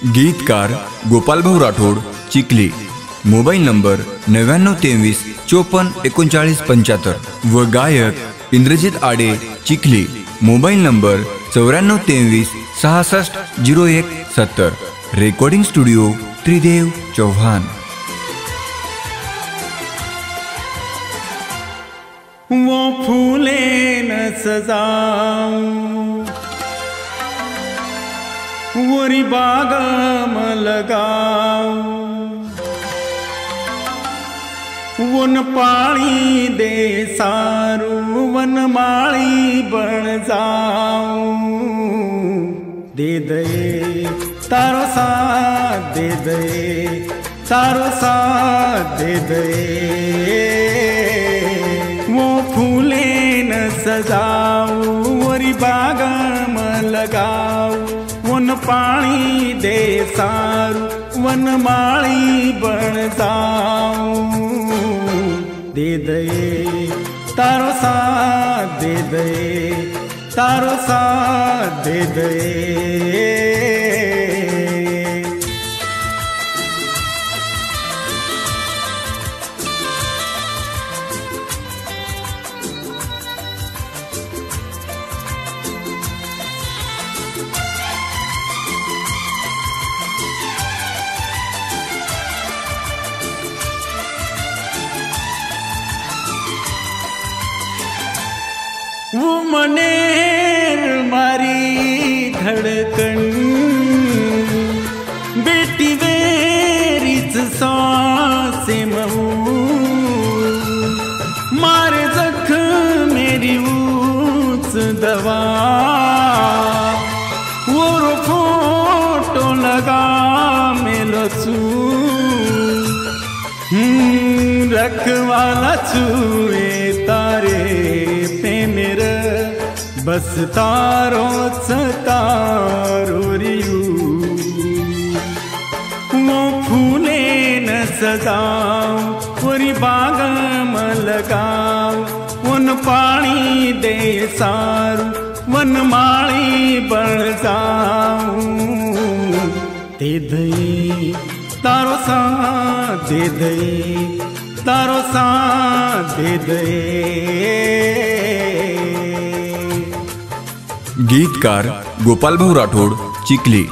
गीतकार Gopalbhau Rathod Chikhli, mobile number 9923 54 39 75 व गायक Indrajit Aade Chikhli, mobile number 9423 66 01 70। Recording studio Tridev Chauhan. वो फूले न सजाऊं वरी बाग में लगाऊं, वन पानी दे सारू वन माली बन जाऊं। दे दे तारो साथ दे दे, तारो साथ दे दे। वो फूले न सजाऊं वरी बाग में लगाऊं, वन पानी दे सारू वन माली बन जाऊं। दे दे तारो साथ दे दे, तारो साथ दे दे। वो मनेर मारी धड़कन बेटी वेरीच सांसे महू, मारे जख्म मेरी ऊंच दवा। वो फोटो लगा मेलो छू रखवाला छुए तारे पे मेरा बस तारो तारो रियू। वो फूले न सजाऊं वरी बाग में लगाऊं, वन पानी दे सारू वन माली बन जाऊं। दे दे तारो साथ दे दे, तारो साथ दे दे। गीतकार गोपालभाऊ राठोड चिखली,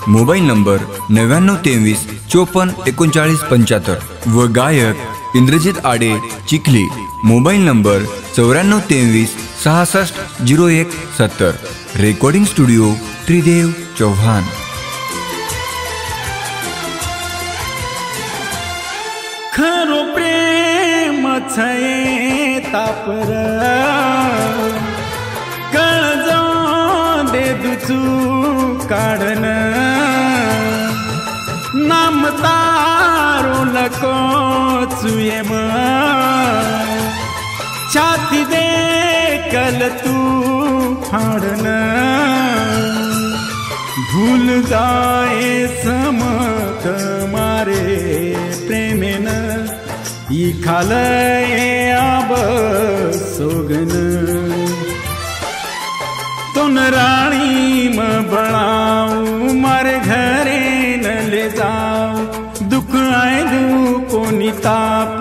मोबाईल नंबर 9923 54 39 75 व गायक Indrajit Aade Chikhli, mobile number 9423 66 01 70। Recording studio Tridev Chauhan. खरो प्रेम छये तापर कळजो दे दुचू काढन, नाम तारो नको चुये म छाती दे कल तू फाड़न। भूल जाए समक मारे प्रेमेन ई खालये आब सोगन। तुन रानी में बनाऊं मारे घरे न ले जाऊं, दुख आए दुखो निताप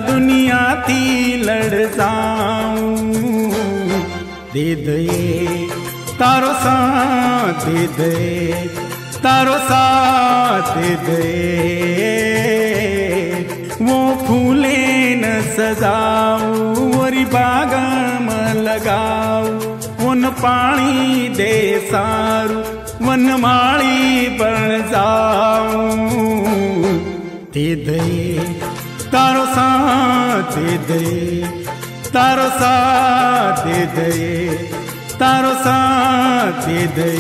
दुनिया थी लड़ जाऊं। दे दे तारो साथ दे दे, तारो साथ दे दे। वो फूले न सजाऊं वरी बाग में लगाऊं, वन पानी दे सारू वन माली बन जाऊं। दे दे तारो साथ दे दे, तारो साथ दे दे, तारो साथ दे दे।